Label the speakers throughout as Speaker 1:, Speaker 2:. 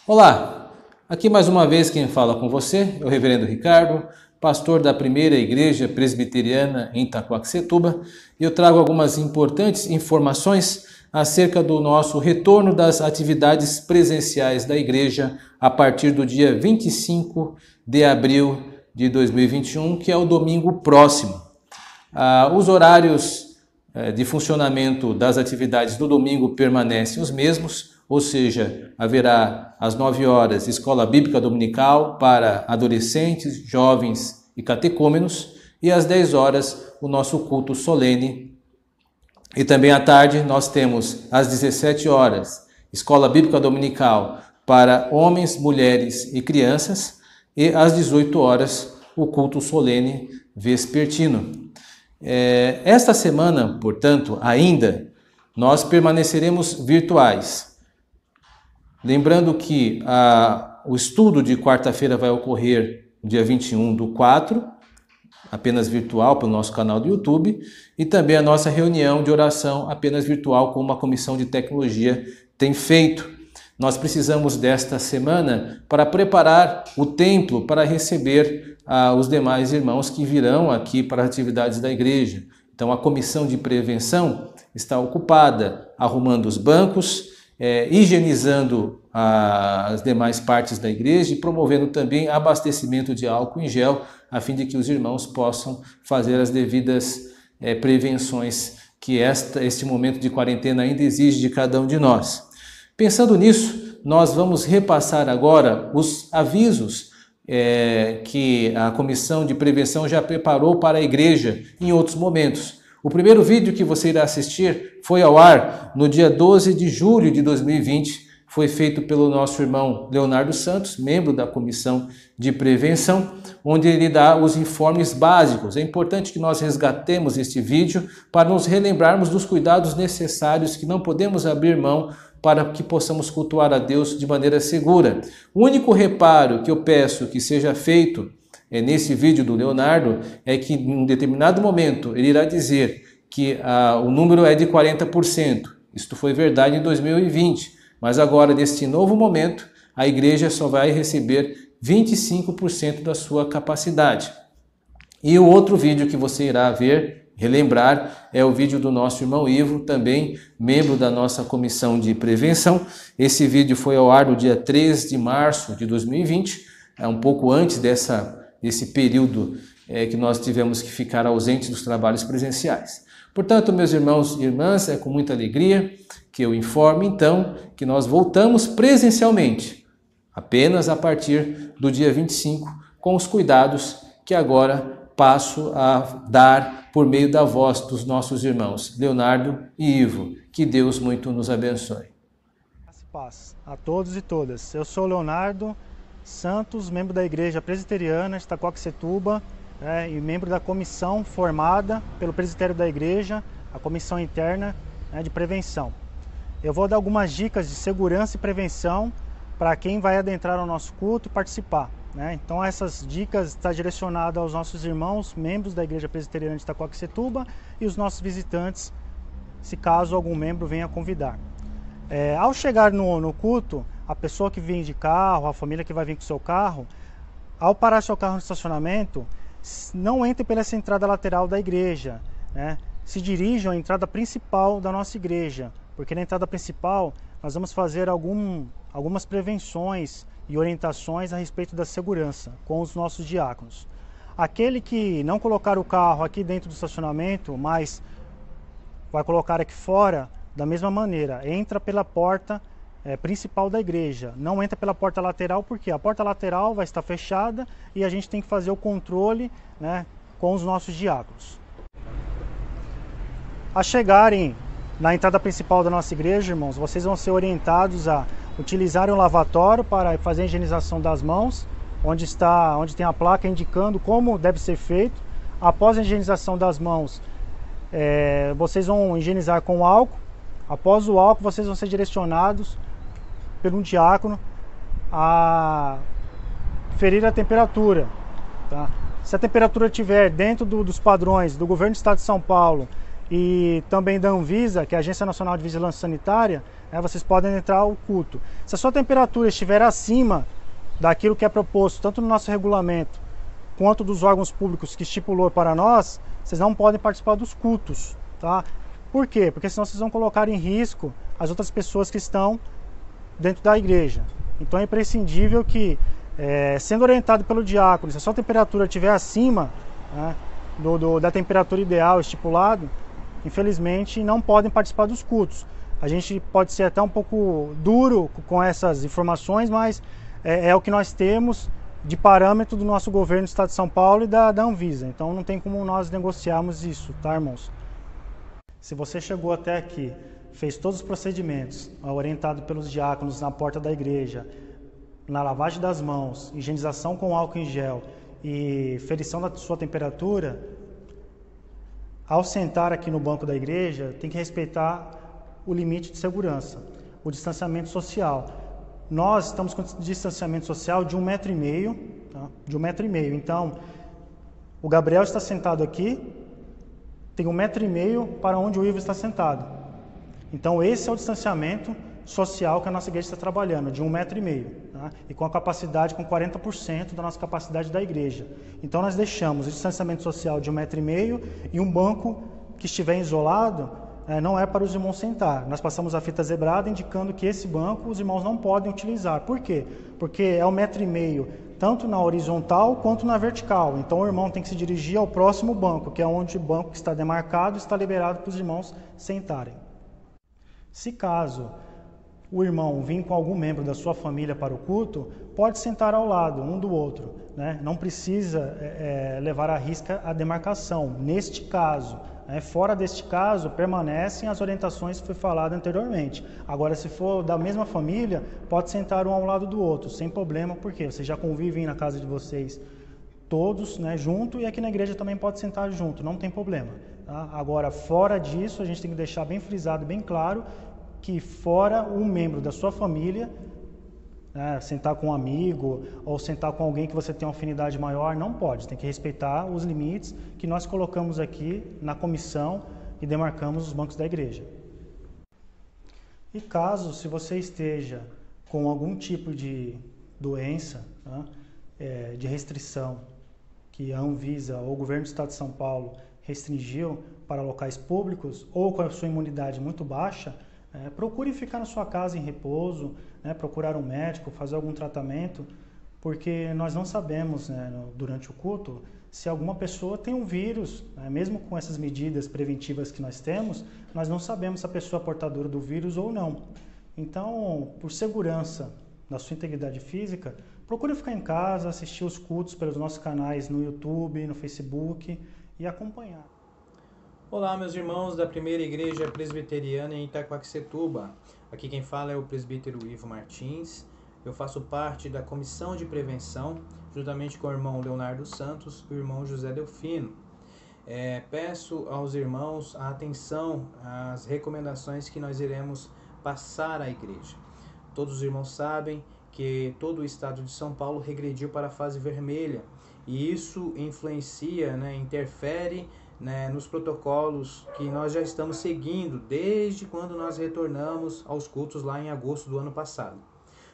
Speaker 1: Olá, aqui mais uma vez quem fala com você é o Reverendo Ricardo, pastor da Primeira Igreja Presbiteriana em Itaquaquecetuba, e eu trago algumas importantes informações acerca do nosso retorno das atividades presenciais da igreja a partir do dia 25 de abril de 2021, que é o domingo próximo. Os horários de funcionamento das atividades do domingo permanecem os mesmos, ou seja, haverá às 9 horas Escola Bíblica Dominical para adolescentes, jovens e catecúmenos, e às 10 horas o nosso culto solene. E também à tarde nós temos às 17 horas Escola Bíblica Dominical para homens, mulheres e crianças, e às 18 horas o culto solene vespertino. Esta semana, portanto, ainda nós permaneceremos virtuais. Lembrando que o estudo de quarta-feira vai ocorrer no dia 21/4, apenas virtual pelo nosso canal do YouTube, e também a nossa reunião de oração apenas virtual, como a comissão de tecnologia tem feito. Nós precisamos desta semana para preparar o templo para receber os demais irmãos que virão aqui para as atividades da igreja. Então a comissão de prevenção está ocupada arrumando os bancos, higienizando as demais partes da igreja e promovendo também abastecimento de álcool em gel, a fim de que os irmãos possam fazer as devidas prevenções que este momento de quarentena ainda exige de cada um de nós. Pensando nisso, nós vamos repassar agora os avisos que a comissão de prevenção já preparou para a igreja em outros momentos. O primeiro vídeo que você irá assistir foi ao ar no dia 12 de julho de 2020, foi feito pelo nosso irmão Leonardo Santos, membro da comissão de prevenção, onde ele dá os informes básicos. É importante que nós resgatemos este vídeo para nos relembrarmos dos cuidados necessários que não podemos abrir mão para que possamos cultuar a Deus de maneira segura. O único reparo que eu peço que seja feito nesse vídeo do Leonardo é que em um determinado momento ele irá dizer que o número é de 40%. Isto foi verdade em 2020, mas agora neste novo momento a igreja só vai receber 25% da sua capacidade. E o outro vídeo que você irá ver, relembrar, é o vídeo do nosso irmão Ivo, também membro da nossa comissão de prevenção. Esse vídeo foi ao ar no dia 3 de março de 2020, um pouco antes desse período que nós tivemos que ficar ausentes dos trabalhos presenciais. Portanto, meus irmãos e irmãs, é com muita alegria que eu informo então que nós voltamos presencialmente apenas a partir do dia 25, com os cuidados que agora passo a dar por meio da voz dos nossos irmãos Leonardo e Ivo. Que Deus muito nos abençoe.
Speaker 2: Paz a todos e todas. Eu sou Leonardo Santos, membro da Igreja Presbiteriana de Itaquaquecetuba, e membro da comissão formada pelo presbitério da igreja, a comissão interna de prevenção. Eu vou dar algumas dicas de segurança e prevenção para quem vai adentrar ao nosso culto e participar. Então essas dicas estão direcionadas aos nossos irmãos, membros da Igreja Presbiteriana de Itaquaquecetuba e os nossos visitantes, se caso algum membro venha convidar. Ao chegar no culto, a pessoa que vem de carro, a família que vai vir com o seu carro, ao parar seu carro no estacionamento, não entre pela essa entrada lateral da igreja, se dirijam à entrada principal da nossa igreja, porque na entrada principal nós vamos fazer algumas prevenções e orientações a respeito da segurança com os nossos diáconos. Aquele que não colocar o carro aqui dentro do estacionamento, mas vai colocar aqui fora, da mesma maneira, entra pela porta principal da igreja, não entra pela porta lateral, porque a porta lateral vai estar fechada e a gente tem que fazer o controle com os nossos diáconos. A chegarem na entrada principal da nossa igreja, irmãos, vocês vão ser orientados a utilizarem o lavatório para fazer a higienização das mãos, onde tem a placa indicando como deve ser feito. Após a higienização das mãos, vocês vão higienizar com álcool. Após o álcool, vocês vão ser direcionados pelo diácono a ferir a temperatura. Se a temperatura estiver dentro dos padrões do governo do estado de São Paulo e também da Anvisa, que é a Agência Nacional de Vigilância Sanitária, vocês podem entrar ao culto. Se a sua temperatura estiver acima daquilo que é proposto, tanto no nosso regulamento, quanto dos órgãos públicos que estipulou para nós, vocês não podem participar dos cultos, tá? Por quê? Porque senão vocês vão colocar em risco as outras pessoas que estão dentro da igreja. Então é imprescindível que, sendo orientado pelo diácono, se a sua temperatura estiver acima, né, da temperatura ideal estipulado, infelizmente não podem participar dos cultos. A gente pode ser até um pouco duro com essas informações, mas é o que nós temos de parâmetro do nosso governo do Estado de São Paulo e da Anvisa. Então não tem como nós negociarmos isso, tá, irmãos? Se você chegou até aqui, fez todos os procedimentos, orientado pelos diáconos na porta da igreja, na lavagem das mãos, higienização com álcool em gel e ferição da sua temperatura, ao sentar aqui no banco da igreja, tem que respeitar o limite de segurança, o distanciamento social. Nós estamos com distanciamento social de 1,5 m, tá? De 1,5 m. Então, o Gabriel está sentado aqui, tem 1,5 m para onde o Ivo está sentado. Então, esse é o distanciamento social que a nossa igreja está trabalhando, de 1,5 m, tá? E com a capacidade, com 40% da nossa capacidade da igreja. Então, nós deixamos o distanciamento social de 1,5 m e um banco que estiver isolado, não é para os irmãos sentar. Nós passamos a fita zebrada indicando que esse banco os irmãos não podem utilizar. Por quê? Porque é 1,5 m, tanto na horizontal quanto na vertical. Então o irmão tem que se dirigir ao próximo banco, que é onde o banco que está demarcado está liberado para os irmãos sentarem. Se caso o irmão vir com algum membro da sua família para o culto, pode sentar ao lado, um do outro, né? Não precisa levar à risca a demarcação. Neste caso, fora deste caso, permanecem as orientações que foi falado anteriormente. Agora, se for da mesma família, pode sentar um ao lado do outro, sem problema, porque vocês já convivem na casa de vocês todos, né, junto, e aqui na igreja também pode sentar junto, não tem problema. Tá? Agora, fora disso, a gente tem que deixar bem frisado, bem claro, que fora um membro da sua família, sentar com um amigo ou sentar com alguém que você tem uma afinidade maior, não pode. Tem que respeitar os limites que nós colocamos aqui na comissão e demarcamos os bancos da igreja. E caso, se você esteja com algum tipo de doença, de restrição, que a Anvisa ou o governo do Estado de São Paulo restringiu para locais públicos ou com a sua imunidade muito baixa, procure ficar na sua casa em repouso, procurar um médico, fazer algum tratamento, porque nós não sabemos, durante o culto, se alguma pessoa tem um vírus, mesmo com essas medidas preventivas que nós temos, nós não sabemos se a pessoa é portadora do vírus ou não. Então, por segurança da sua integridade física, procure ficar em casa, assistir os cultos pelos nossos canais no YouTube, no Facebook e acompanhar.
Speaker 3: Olá, meus irmãos da Primeira Igreja Presbiteriana em Itaquaquecetuba. Aqui quem fala é o presbítero Ivo Martins. Eu faço parte da Comissão de Prevenção, juntamente com o irmão Leonardo Santos e o irmão José Delfino. Peço aos irmãos a atenção às recomendações que nós iremos passar à igreja. Todos os irmãos sabem que todo o estado de São Paulo regrediu para a fase vermelha e isso influencia, interfere nos protocolos que nós já estamos seguindo desde quando nós retornamos aos cultos lá em agosto do ano passado.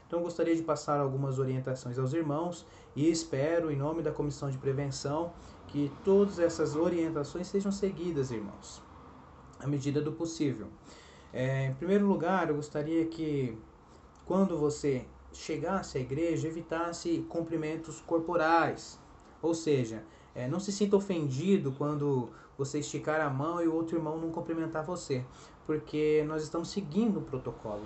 Speaker 3: Então eu gostaria de passar algumas orientações aos irmãos e espero, em nome da Comissão de Prevenção, que todas essas orientações sejam seguidas, irmãos, à medida do possível. Em primeiro lugar, eu gostaria que, quando você chegasse à igreja, evitasse cumprimentos corporais, ou seja, não se sinta ofendido quando você esticar a mão e o outro irmão não cumprimentar você, porque nós estamos seguindo o protocolo,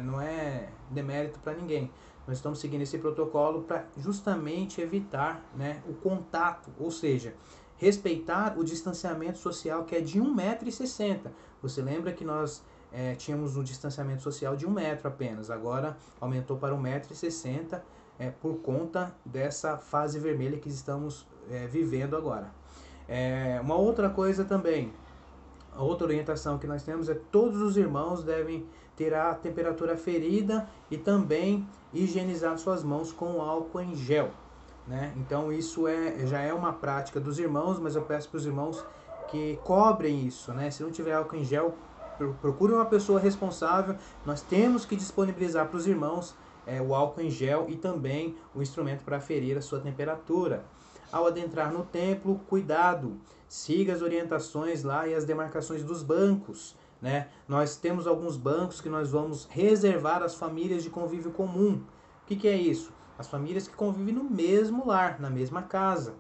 Speaker 3: não é demérito para ninguém. Nós estamos seguindo esse protocolo para justamente evitar o contato, ou seja, respeitar o distanciamento social que é de 1,60 m. Você lembra que nós tínhamos um distanciamento social de 1 m apenas, agora aumentou para 1,60 m, por conta dessa fase vermelha que estamos vivendo agora. Uma outra coisa também, a outra orientação que nós temos é que todos os irmãos devem ter a temperatura ferida e também higienizar suas mãos com álcool em gel. Então isso já é uma prática dos irmãos, mas eu peço para os irmãos que cobrem isso, né? Se não tiver álcool em gel, procure uma pessoa responsável. Nós temos que disponibilizar para os irmãos o álcool em gel e também o instrumento para aferir a sua temperatura. Ao adentrar no templo, cuidado, siga as orientações lá e as demarcações dos bancos, né? Nós temos alguns bancos que nós vamos reservar às famílias de convívio comum. O que é isso? As famílias que convivem no mesmo lar, na mesma casa.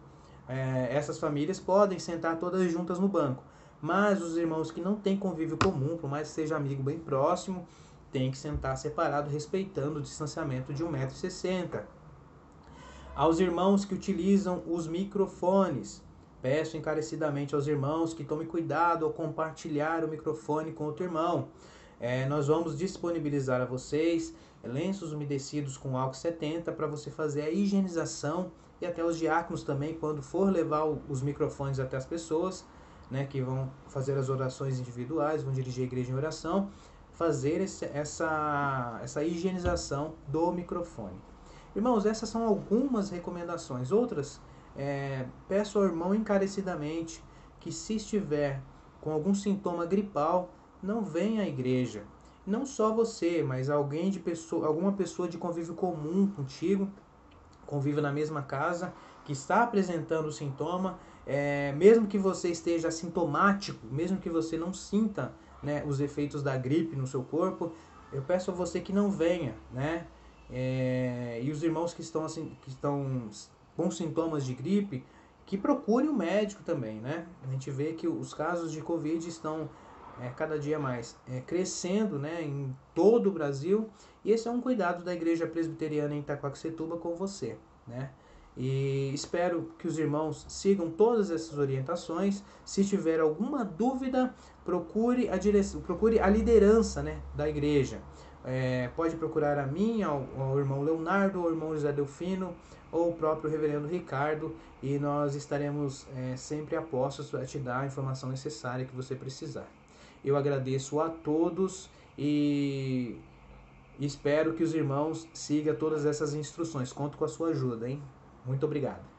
Speaker 3: Essas famílias podem sentar todas juntas no banco, mas os irmãos que não têm convívio comum, por mais que seja amigo bem próximo, tem que sentar separado, respeitando o distanciamento de 1,60 m. Aos irmãos que utilizam os microfones, peço encarecidamente aos irmãos que tomem cuidado ao compartilhar o microfone com outro irmão. Nós vamos disponibilizar a vocês lenços umedecidos com álcool 70 para você fazer a higienização, e até os diáconos também, quando for levar os microfones até as pessoas, né, que vão fazer as orações individuais, vão dirigir a igreja em oração, fazer essa higienização do microfone. Irmãos, essas são algumas recomendações. Outras, peço ao irmão encarecidamente que, se estiver com algum sintoma gripal, não venha à igreja. Não só você, mas alguma pessoa de convívio comum contigo, convive na mesma casa, que está apresentando o sintoma, mesmo que você esteja assintomático, mesmo que você não sinta, né, os efeitos da gripe no seu corpo, eu peço a você que não venha, né? E os irmãos que estão com sintomas de gripe, que procurem um médico também, né? A gente vê que os casos de Covid estão cada dia mais crescendo, né, em todo o Brasil, e esse é um cuidado da Igreja Presbiteriana em Itaquaquecetuba com você, né? E espero que os irmãos sigam todas essas orientações. Se tiver alguma dúvida, procure a liderança, né, da igreja. Pode procurar a mim, ao irmão Leonardo, ao irmão José Delfino, ou o próprio reverendo Ricardo, e nós estaremos sempre a postos para te dar a informação necessária que você precisar. Eu agradeço a todos e espero que os irmãos sigam todas essas instruções. Conto com a sua ajuda, hein? Muito obrigado.